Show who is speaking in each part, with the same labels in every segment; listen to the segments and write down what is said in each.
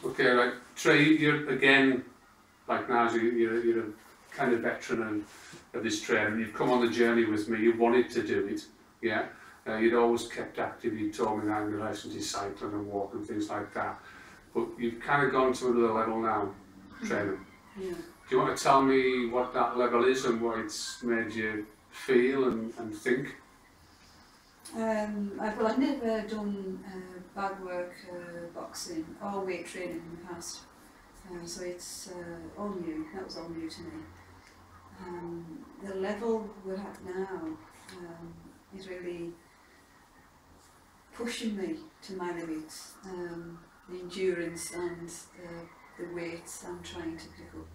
Speaker 1: Okay, right. Trey, you're again, like now, you're a kind of veteran of this training. You've come on the journey with me. You wanted to do it, yeah. You'd always kept active. You told me that in relation to cycling and walking and things like that. But you've kind of gone to another level now, training.
Speaker 2: Yeah.
Speaker 1: Do you want to tell me what that level is and what it's made you feel and think?
Speaker 2: I've never done bag work, boxing or weight training in the past, so it's all new. That was all new to me. The level we're at now is really pushing me to my limits. The endurance and the weights I'm trying to pick up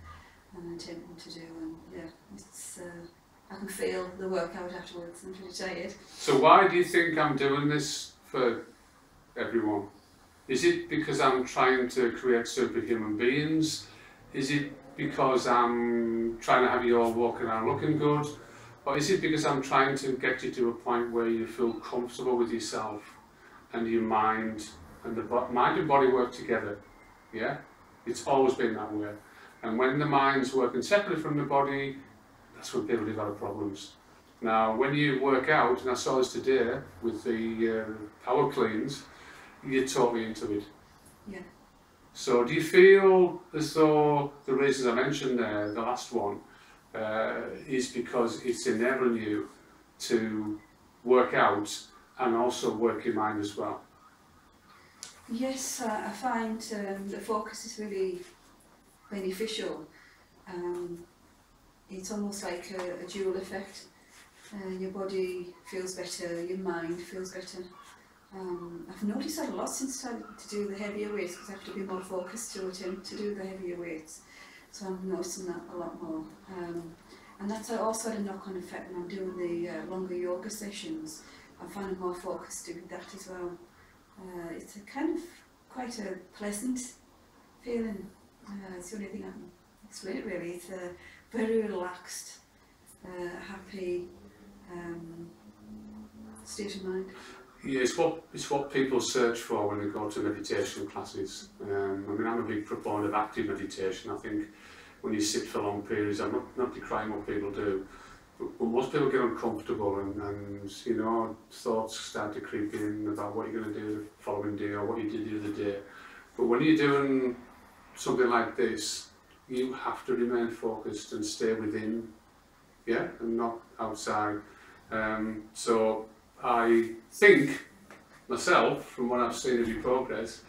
Speaker 2: and attempting to do, and yeah, it's. I can feel the workout afterwards. I'm pretty tired.
Speaker 1: So why do you think I'm doing this for everyone? Is it because I'm trying to create superhuman beings? Is it because I'm trying to have you all walking around looking good? Or is it because I'm trying to get you to a point where you feel comfortable with yourself and your mind and the mind and body work together? Yeah? It's always been that way. And when the mind's working separately from the body, that's when people develop problems. Now, when you work out, and I saw this today with the power cleans, you talk me into it.
Speaker 2: Yeah.
Speaker 1: So do you feel as though the reasons I mentioned there, the last one, is because it's enabling you to work out and also work your mind as well?
Speaker 2: Yes, I find the focus is really beneficial. It's almost like a dual effect. Your body feels better, your mind feels better. I've noticed that a lot since I started to do the heavier weights, because I have to be more focused to attempt to do the heavier weights. So I'm noticing that a lot more. And that's also had a knock-on effect when I'm doing the longer yoga sessions. I'm finding more focused doing that as well. It's a kind of quite a pleasant feeling. It's the only thing I can explain it really. It's a very relaxed, happy state of mind.
Speaker 1: Yeah, it's what people search for when they go to meditation classes. I mean, I'm a big proponent of active meditation. I think when you sit for long periods, I'm not decrying what people do, but most people get uncomfortable and you know, thoughts start to creep in about what you're going to do the following day or what you did the other day. But when you're doing something like this, you have to remain focused and stay within, yeah, and not outside. So I think myself, from what I've seen of your progress,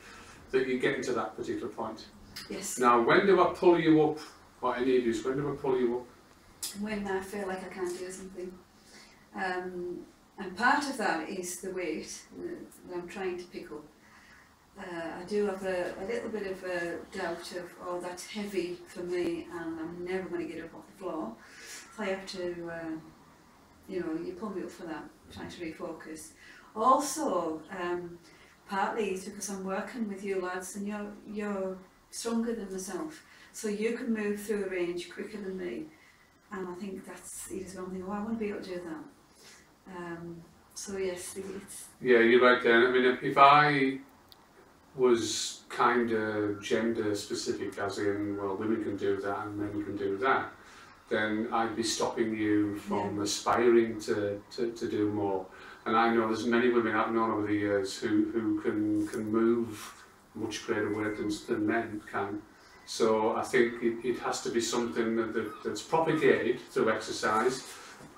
Speaker 1: that you're getting to that particular point.
Speaker 2: Yes.
Speaker 1: Now, when do I pull you up, or any of you, when do I pull you up?
Speaker 2: When I feel like I can't do something. And part of that is the weight that I'm trying to pick up. I do have a little bit of a doubt of, oh, that's heavy for me and I'm never going to get up off the floor. So I have to, you know, you pull me up for that, trying to refocus. Also, partly it's because I'm working with you lads and you're stronger than myself. So you can move through a range quicker than me. And I think that's, you just want to think, oh, I want to be able to do that. So yes, it's... Yeah,
Speaker 1: you're right there. I mean, if I was kind of gender specific, as in, well, women can do that and men can do that, then I'd be stopping you from aspiring to do more. And I know there's many women I've known over the years who can move much greater weight than men can. So I think it has to be something that's propagated through exercise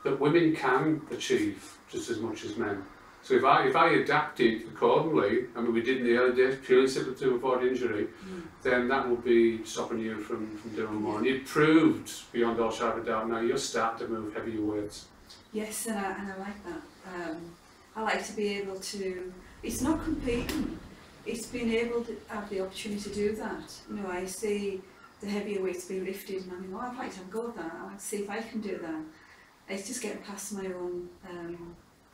Speaker 1: that women can achieve just as much as men. So if I adapted accordingly, I mean we did in the early days, purely simply to avoid injury, then that would be stopping you from doing more. And you've proved beyond all shadow of a doubt now you're starting to move heavier weights.
Speaker 2: Yes, and I like that. I like to be able to, it's not competing, it's being able to have the opportunity to do that. You know, I see the heavier weights being lifted and I think, oh, I'd like to have a go at that, I'd like to see if I can do that. It's just getting past my own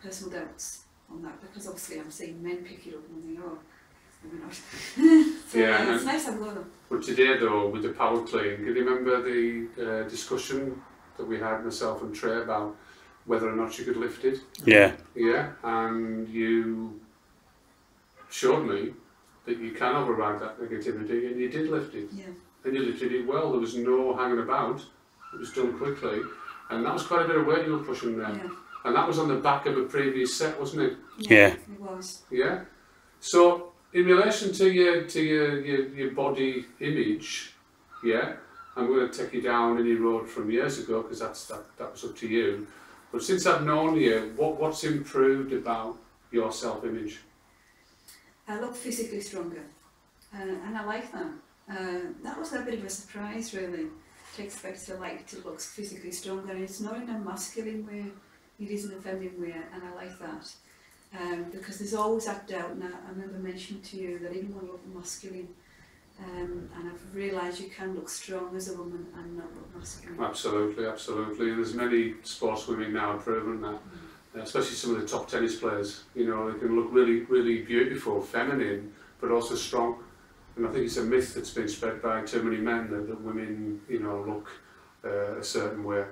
Speaker 2: personal doubts on that, because obviously I'm seeing men pick it up and I think, oh, maybe not. So yeah, it's nice to have a go at them.
Speaker 1: But today though, with the power clean, can you remember the discussion that we had, myself and Trey, about whether or not you could lift it?
Speaker 3: Yeah.
Speaker 1: Yeah, and you showed me that you can override that negativity, and you did lift it.
Speaker 2: Yeah.
Speaker 1: And you lifted it well, there was no hanging about, it was done quickly, and that was quite a bit of weight you were pushing there.
Speaker 2: Yeah.
Speaker 1: And that was on the back of a previous set, wasn't it?
Speaker 3: Yeah.
Speaker 2: It was.
Speaker 1: Yeah. So in relation to your body image, yeah, I'm going to take you down any road from years ago because that was up to you. But since I've known you, what's improved about your self-image?
Speaker 2: I look physically stronger, and I like that. That was a bit of a surprise, really, to expect to look physically stronger. And it's not in a masculine way, it is in a feminine way, and I like that. Because there's always that doubt, and I remember mentioning to you that I didn't want to look masculine, and I've realised you can look strong as a woman and not look masculine.
Speaker 1: Absolutely, absolutely. And there's many sportswomen now proving that, especially some of the top tennis players. You know, they can look really, really beautiful, feminine, but also strong. And I think it's a myth that's been spread by too many men that women, you know, look a certain way.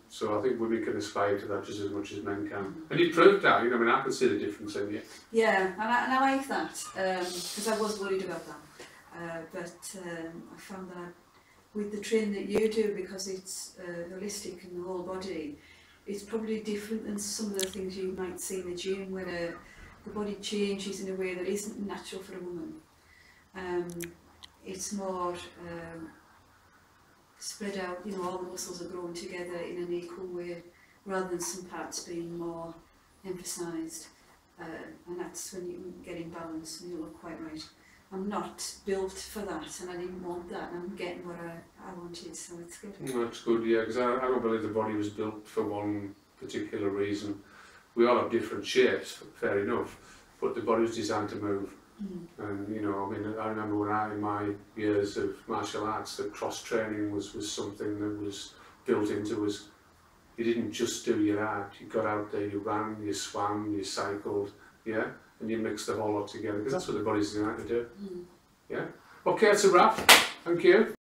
Speaker 1: So I think women can aspire to that just as much as men can. And you proved that, you know, I mean, I can see the difference in you.
Speaker 2: Yeah, and I like that, because I was worried about that. But I found that with the training that you do, because it's holistic in the whole body, it's probably different than some of the things you might see in the gym, where the body changes in a way that isn't natural for a woman. It's more spread out, you know, all the muscles are growing together in an equal way, rather than some parts being more emphasised. And that's when you get in balance and you look quite right. I'm not built for that, and I didn't want that, and I'm getting what I wanted, so it's good.
Speaker 1: That's good, yeah, because I don't believe the body was built for one particular reason. We all have different shapes, fair enough, but the body was designed to move. And you know, I mean, I remember when in my years of martial arts, that cross training was something that was built into us. You didn't just do your art, you got out there, you ran, you swam, you cycled, yeah, and you mixed the whole lot together, because that's what the body's designed to do. Yeah. Okay, that's a wrap. Thank you.